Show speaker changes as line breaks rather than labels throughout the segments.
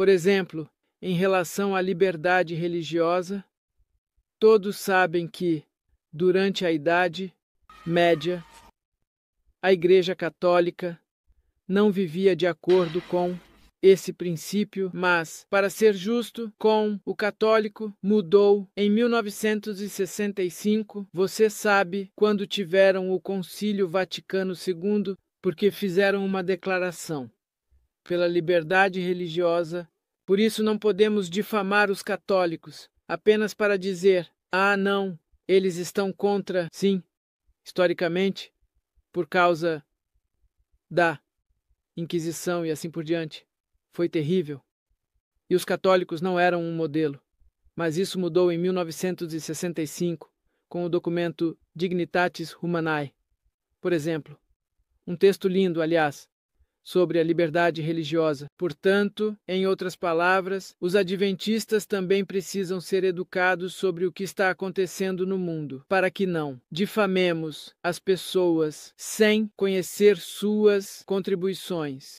Por exemplo, em relação à liberdade religiosa, todos sabem que, durante a Idade Média, a Igreja Católica não vivia de acordo com esse princípio, mas, para ser justo com o católico, mudou em 1965. Você sabe quando tiveram o Concílio Vaticano II, porque fizeram uma declaração pela liberdade religiosa. Por isso não podemos difamar os católicos, apenas para dizer, não, eles estão contra, sim, historicamente, por causa da Inquisição e assim por diante. Foi terrível. E os católicos não eram um modelo. Mas isso mudou em 1965, com o documento Dignitatis Humanae. Por exemplo, um texto lindo, aliás, sobre a liberdade religiosa. Portanto, em outras palavras, os adventistas também precisam ser educados sobre o que está acontecendo no mundo, para que não difamemos as pessoas sem conhecer suas contribuições.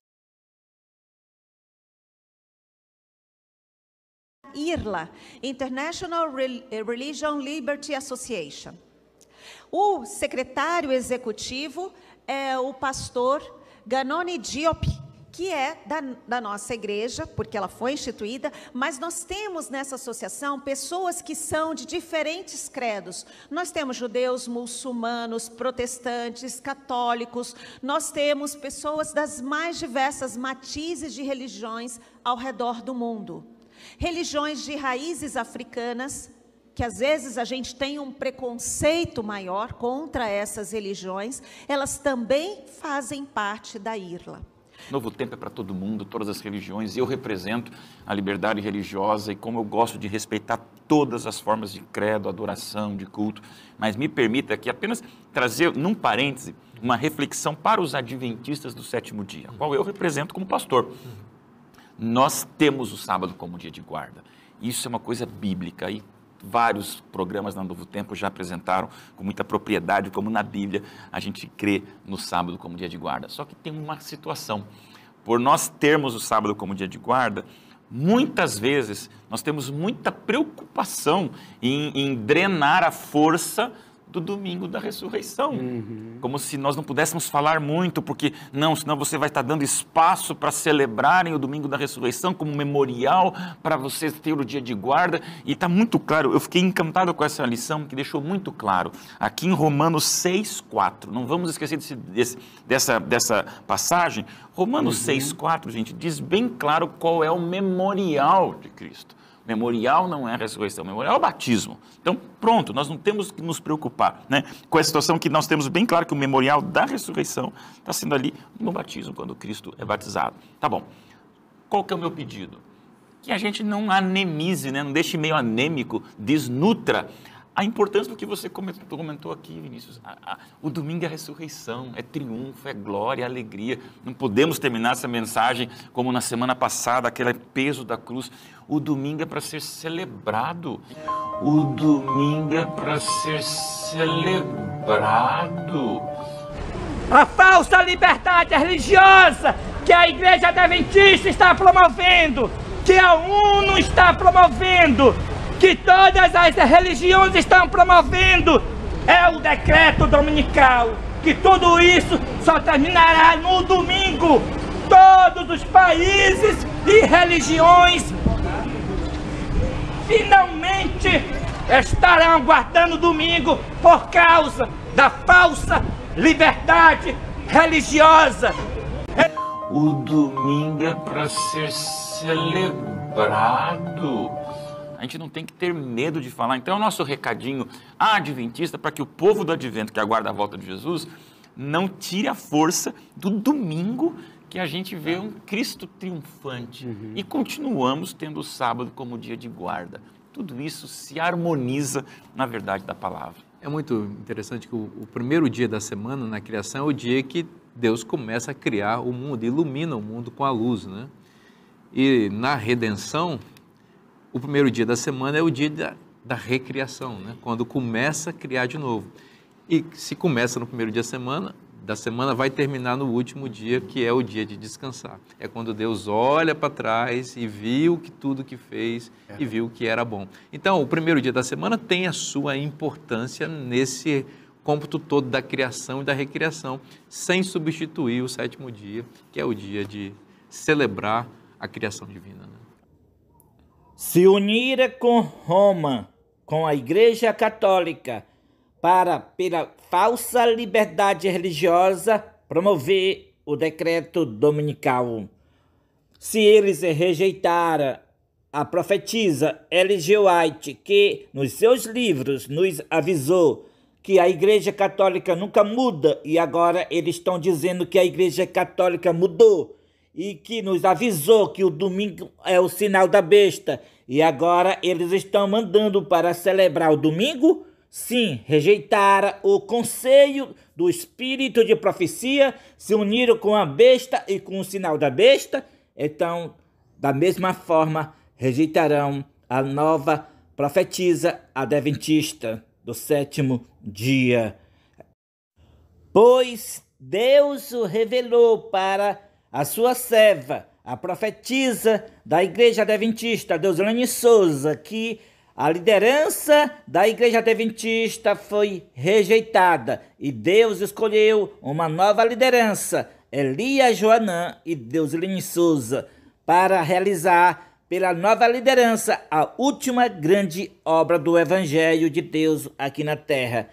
IRLA, International Religion Liberty Association. O secretário executivo é o pastor Ganoni Diop, que é da nossa igreja, porque ela foi instituída, mas nós temos nessa associação pessoas que são de diferentes credos. Nós temos judeus, muçulmanos, protestantes, católicos, nós temos pessoas das mais diversas matizes de religiões ao redor do mundo. Religiões de raízes africanas, que às vezes a gente tem um preconceito maior contra essas religiões, elas também fazem parte da IRLA.
Novo Tempo é para todo mundo, todas as religiões, e eu represento a liberdade religiosa e como eu gosto de respeitar todas as formas de credo, adoração, de culto, mas me permita aqui apenas trazer, num parêntese, uma reflexão para os adventistas do sétimo dia, qual eu represento como pastor. Nós temos o sábado como dia de guarda. Isso é uma coisa bíblica e vários programas na Novo Tempo já apresentaram com muita propriedade, como na Bíblia a gente crê no sábado como dia de guarda. Só que tem uma situação. Por nós termos o sábado como dia de guarda, muitas vezes nós temos muita preocupação em drenar a força do domingo da ressurreição, como se nós não pudéssemos falar muito, porque não, senão você vai estar dando espaço para celebrarem o domingo da ressurreição como memorial para vocês terem o dia de guarda, e está muito claro, eu fiquei encantado com essa lição, que deixou muito claro, aqui em Romanos 6,4, não vamos esquecer dessa passagem, Romanos 6,4, gente, diz bem claro qual é o memorial de Cristo. Memorial não é a ressurreição, memorial é o batismo. Então, pronto, nós não temos que nos preocupar, né, com a situação que nós temos bem claro que o memorial da ressurreição está sendo ali no batismo, quando Cristo é batizado. Tá bom. Qual que é o meu pedido? Que a gente não anemize, né, não deixe meio anêmico, desnutra a importância do que você comentou aqui, Vinícius. O domingo é a ressurreição, é triunfo, é glória, é alegria. Não podemos terminar essa mensagem como na semana passada, aquele peso da cruz. O domingo é para ser celebrado. O domingo é para ser celebrado.
A falsa liberdade religiosa que a Igreja Adventista está promovendo, que a UNO está promovendo, que todas as religiões estão promovendo, é o decreto dominical, que tudo isso só terminará no domingo. Todos os países e religiões finalmente estarão aguardando o domingo por causa da falsa liberdade religiosa.
O domingo é para ser celebrado. A gente não tem que ter medo de falar. Então, é o nosso recadinho adventista para que o povo do advento que aguarda a volta de Jesus não tire a força do domingo que a gente vê um Cristo triunfante. E continuamos tendo o sábado como dia de guarda. Tudo isso se harmoniza na verdade da palavra.
É muito interessante que o primeiro dia da semana na criação é o dia que Deus começa a criar o mundo, ilumina o mundo com a luz, né? E na redenção, o primeiro dia da semana é o dia da recriação, né? Quando começa a criar de novo. E se começa no primeiro dia da semana, da semana vai terminar no último dia, que é o dia de descansar. É quando Deus olha para trás e viu que tudo que fez e viu que era bom. Então, o primeiro dia da semana tem a sua importância nesse cômputo todo da criação e da recriação, sem substituir o sétimo dia, que é o dia de celebrar a criação divina. Né?
Se unir com Roma, com a Igreja Católica, para, pela falsa liberdade religiosa, promover o decreto dominical. Se eles rejeitaram a profetisa Ellen G. White, que nos seus livros nos avisou que a Igreja Católica nunca muda, e agora eles estão dizendo que a Igreja Católica mudou, e que nos avisou que o domingo é o sinal da besta, e agora eles estão mandando para celebrar o domingo? Sim, rejeitaram o conselho do espírito de profecia, se uniram com a besta e com o sinal da besta, então, da mesma forma, rejeitarão a nova profetisa adventista do sétimo dia. Pois Deus o revelou para a sua serva, a profetisa da Igreja Adventista, Deusilane Souza, que a liderança da Igreja Adventista foi rejeitada e Deus escolheu uma nova liderança, Elia Joanã e Deusilane Souza, para realizar pela nova liderança a última grande obra do Evangelho de Deus aqui na Terra.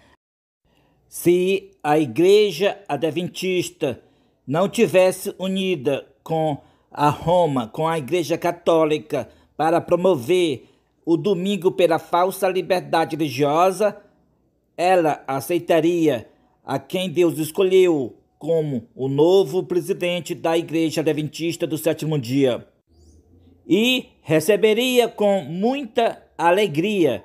Se a Igreja Adventista não tivesse unida com a Roma, com a Igreja Católica, para promover o domingo pela falsa liberdade religiosa, ela aceitaria a quem Deus escolheu como o novo presidente da Igreja Adventista do sétimo dia. E receberia com muita alegria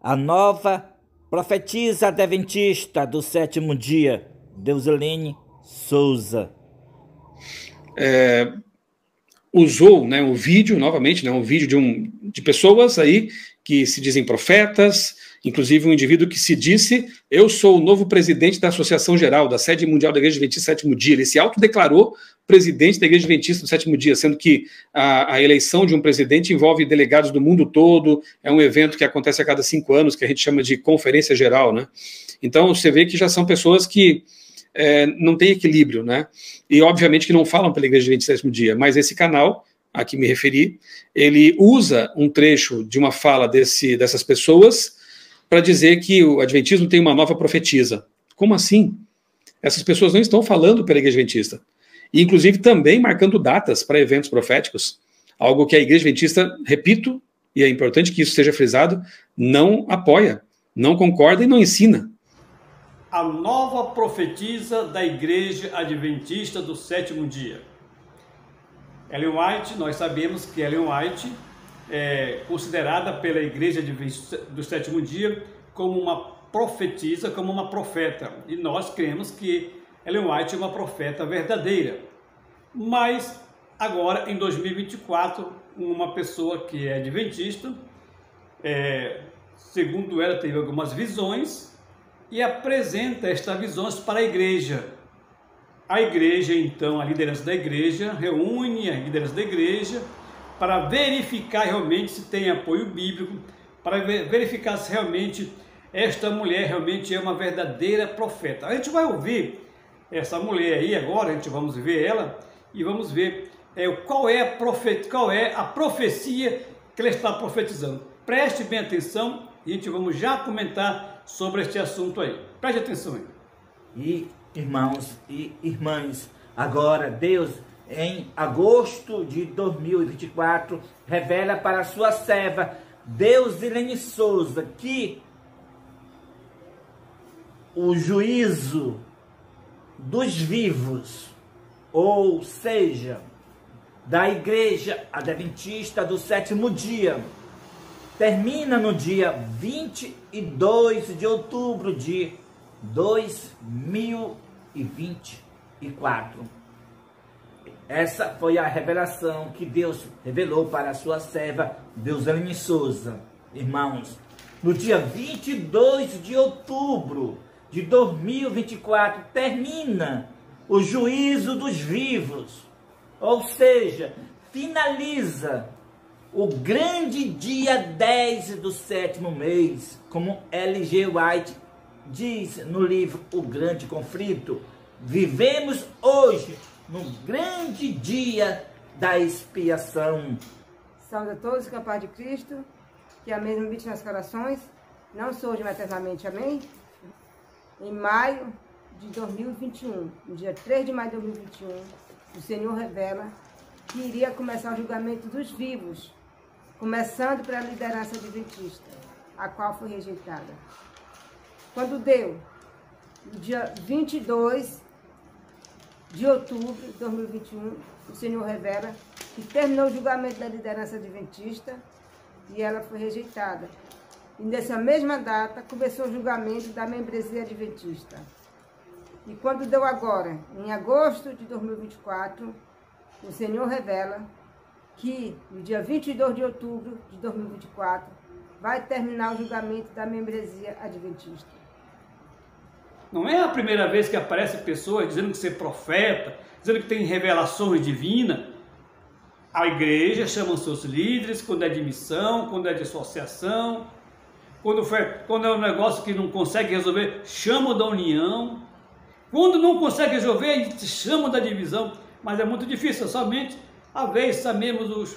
a nova profetisa adventista do sétimo dia, Deusilane Souza.
Usou, né, o vídeo, novamente, né, um vídeo de pessoas aí que se dizem profetas, inclusive um indivíduo que se disse: eu sou o novo presidente da Associação Geral, da Sede Mundial da Igreja Adventista do Sétimo Dia. Ele se autodeclarou presidente da Igreja Adventista do Sétimo Dia, sendo que a eleição de um presidente envolve delegados do mundo todo, é um evento que acontece a cada 5 anos, que a gente chama de Conferência Geral, né? Então, você vê que já são pessoas que não têm equilíbrio, né? E, obviamente, que não falam pela Igreja Adventista do Sétimo Dia, mas esse canal, a que me referi, ele usa um trecho de uma fala dessas pessoas para dizer que o Adventismo tem uma nova profetisa. Como assim? Essas pessoas não estão falando pela Igreja Adventista. E, inclusive, também marcando datas para eventos proféticos, algo que a Igreja Adventista, repito, e é importante que isso seja frisado, não apoia, não concorda e não ensina.
A nova profetisa da Igreja Adventista do sétimo dia. Ellen White, nós sabemos que Ellen White é considerada pela Igreja Adventista do sétimo dia como uma profetisa, como uma profeta. E nós cremos que Ellen White é uma profeta verdadeira. Mas agora, em 2024, uma pessoa que é adventista, segundo ela, teve algumas visões e apresenta estas visões para a igreja. A igreja, então, a liderança da igreja, reúne a liderança da igreja para verificar realmente se tem apoio bíblico, para verificar se realmente esta mulher realmente é uma verdadeira profeta. A gente vai ouvir essa mulher aí agora, a gente vamos ver ela e vamos ver qual é a profecia que ela está profetizando. Preste bem atenção e a gente vamos já comentar sobre este assunto aí. Preste atenção aí.
E irmãos e irmãs, agora Deus, em agosto de 2024, revela para a sua serva Deusilane Souza que o juízo dos vivos, ou seja, da Igreja Adventista do sétimo dia, termina no dia 22 de outubro de 2024. Essa foi a revelação que Deus revelou para a sua serva Deusilane Souza. Irmãos, no dia 22 de outubro de 2024 termina o juízo dos vivos, ou seja, finaliza o grande dia 10 do 7º mês, como L.G. White diz no livro O Grande Conflito. Vivemos hoje no grande dia da expiação.
Saúde a todos com a paz de Cristo, que a mesma habite nos corações, não sou hoje, mas eternamente, amém? Em maio de 2021, no dia 3 de maio de 2021, o Senhor revela que iria começar o julgamento dos vivos, começando pela liderança adventista, a qual foi rejeitada. Quando deu, no dia 22 de outubro de 2021, o Senhor revela que terminou o julgamento da liderança adventista e ela foi rejeitada. E nessa mesma data começou o julgamento da membresia adventista. E quando deu agora, em agosto de 2024, o Senhor revela que no dia 22 de outubro de 2024 vai terminar o julgamento da membresia adventista.
Não é a primeira vez que aparecem pessoas dizendo que ser profeta, dizendo que tem revelações divinas. A igreja chama os seus líderes quando é de missão, quando é de associação, quando é um negócio que não consegue resolver, chama da união. Quando não consegue resolver, chama da divisão. Mas é muito difícil, somente a vez sabemos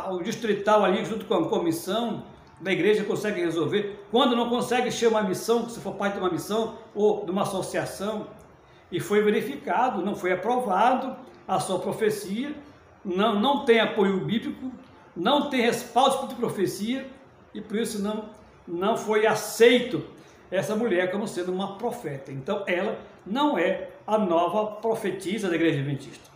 o distrital ali junto com a comissão da igreja consegue resolver. Quando não consegue, chama a missão, se for parte de uma missão ou de uma associação. E foi verificado, não foi aprovado a sua profecia, não tem apoio bíblico, não tem respaldo de profecia, e por isso não foi aceito essa mulher como sendo uma profeta. Então ela não é a nova profetisa da Igreja Adventista.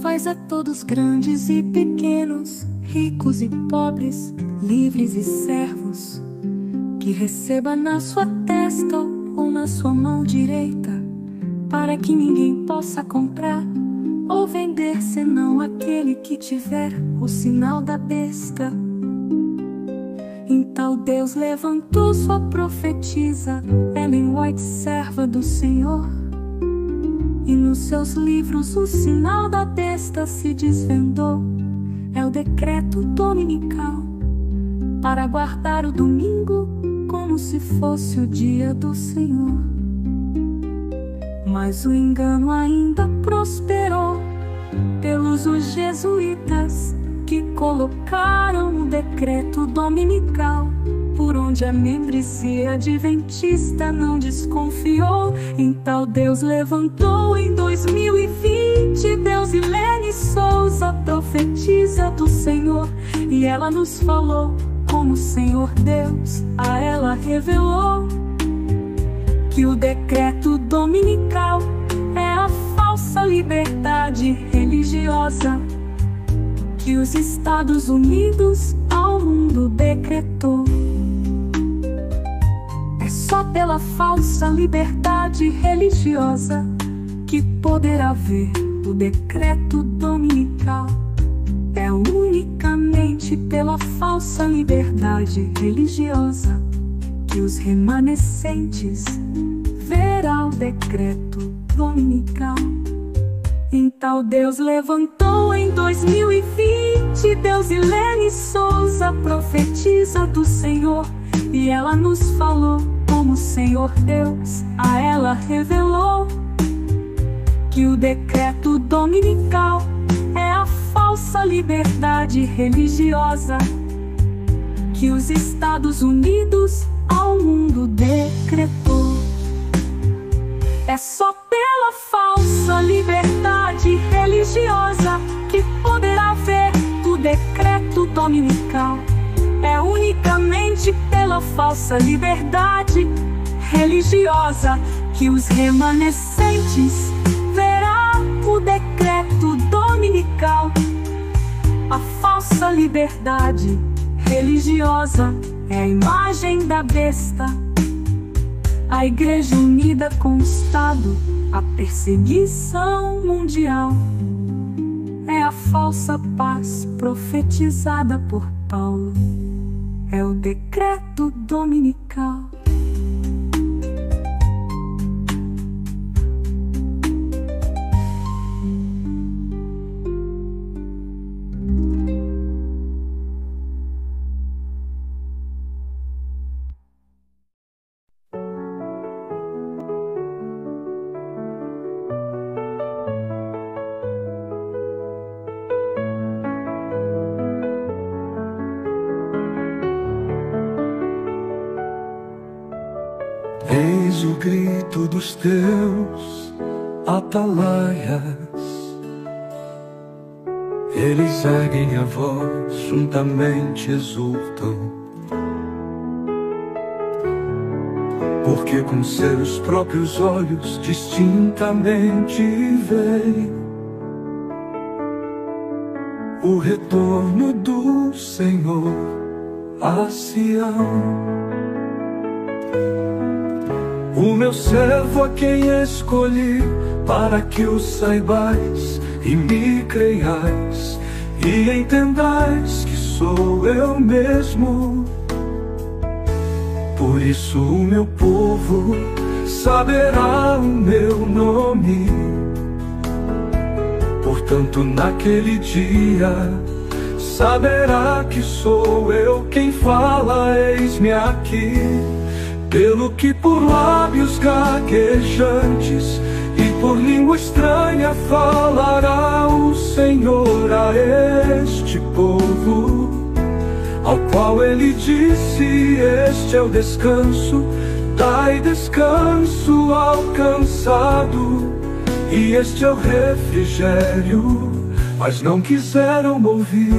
Faz a todos grandes e pequenos, ricos e pobres, livres e servos, que receba na sua testa ou na sua mão direita, para que ninguém possa comprar ou vender, senão aquele que tiver o sinal da besta. Então Deus levantou sua profetisa, Ellen White, serva do Senhor, e nos seus livros o sinal da besta se desvendou. É o decreto dominical para guardar o domingo como se fosse o dia do Senhor. Mas o engano ainda prosperou pelos os jesuítas, que colocaram o decreto dominical, por onde a membresia adventista não desconfiou. Então Deus levantou em 2020 Deusilene Souza, profetisa do Senhor, e ela nos falou como o Senhor Deus a ela revelou que o decreto dominical é a falsa liberdade religiosa que os Estados Unidos ao mundo decretou. É só pela falsa liberdade religiosa que poderá haver o decreto dominical. É unicamente pela falsa liberdade religiosa que os remanescentes verá o decreto dominical. Então Deus levantou em 2020 Deusilene Souza, profetisa do Senhor, e ela nos falou como o Senhor Deus a ela revelou que o decreto dominical é a falsa liberdade religiosa que os Estados Unidos ao mundo decretou. É só pela falsa liberdade religiosa que poderá haver o decreto dominical. É unicamente pela falsa liberdade religiosa que os remanescentes verá o decreto dominical. A falsa liberdade religiosa é a imagem da besta. A igreja unida com o Estado, a perseguição mundial. É a falsa paz profetizada por Paulo. É o decreto dominical.
Eis o grito dos teus atalaias. Eles erguem a voz, juntamente exultam, porque com seus próprios olhos distintamente veem o retorno do Senhor a Sião. O meu servo a quem escolhi, para que o saibais e me creiais, e entendais que sou eu mesmo. Por isso o meu povo saberá o meu nome. Portanto, naquele dia saberá que sou eu quem fala, eis-me aqui. Pelo que por lábios gaguejantes e por língua estranha falará o Senhor a este povo, ao qual ele disse: este é o descanso, dai descanso ao cansado, e este é o refrigério, mas não quiseram ouvir.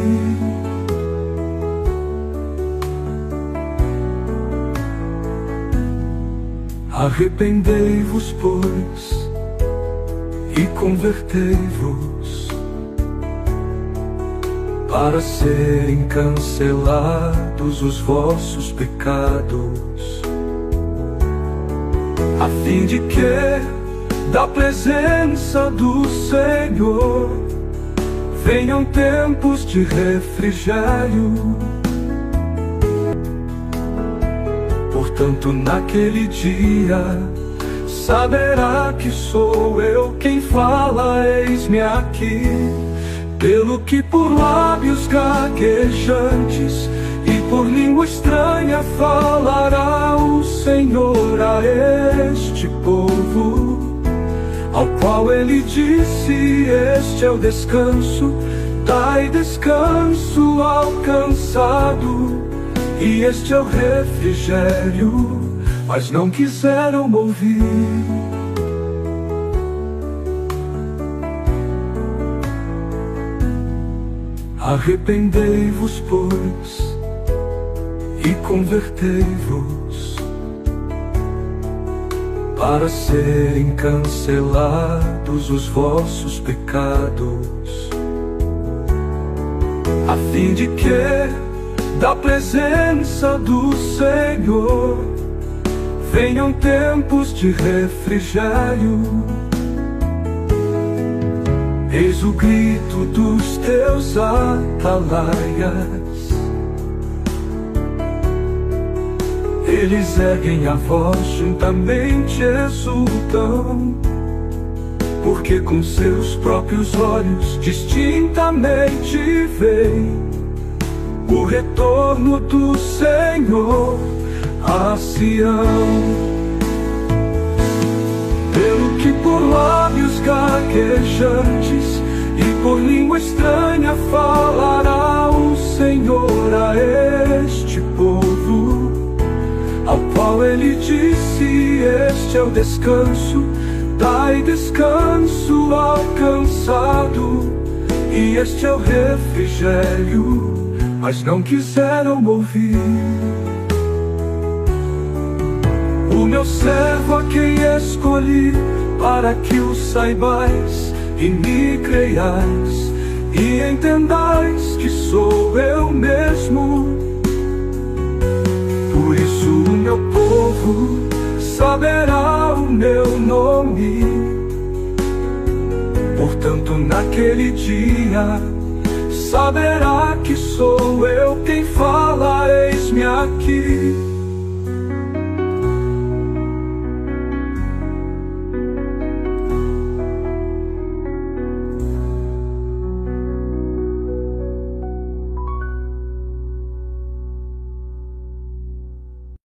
Arrependei-vos, pois, e convertei-vos, para serem cancelados os vossos pecados, a fim de que, da presença do Senhor, venham tempos de refrigério. Portanto, naquele dia saberá que sou eu quem fala, eis-me aqui. Pelo que por lábios gaguejantes e por língua estranha falará o Senhor a este povo, ao qual ele disse: este é o descanso, dai descanso ao cansado, e este é o refrigério, mas não quiseram ouvir. Arrependei-vos, pois, e convertei-vos, para serem cancelados os vossos pecados, a fim de que, da presença do Senhor, venham tempos de refrigério. Eis o grito dos teus atalaias. Eles erguem a voz, juntamente exultam, porque com seus próprios olhos distintamente veem o retorno do Senhor a Sião. Pelo que por lábios gaguejantes e por língua estranha falará o Senhor a este povo, ao qual ele disse: este é o descanso, dai descanso ao cansado, e este é o refrigério, mas não quiseram ouvir. O meu servo a quem escolhi, para que o saibais e me creiais, e entendais que sou eu mesmo. meu povo saberá o meu nome. Portanto, naquele dia saberá que sou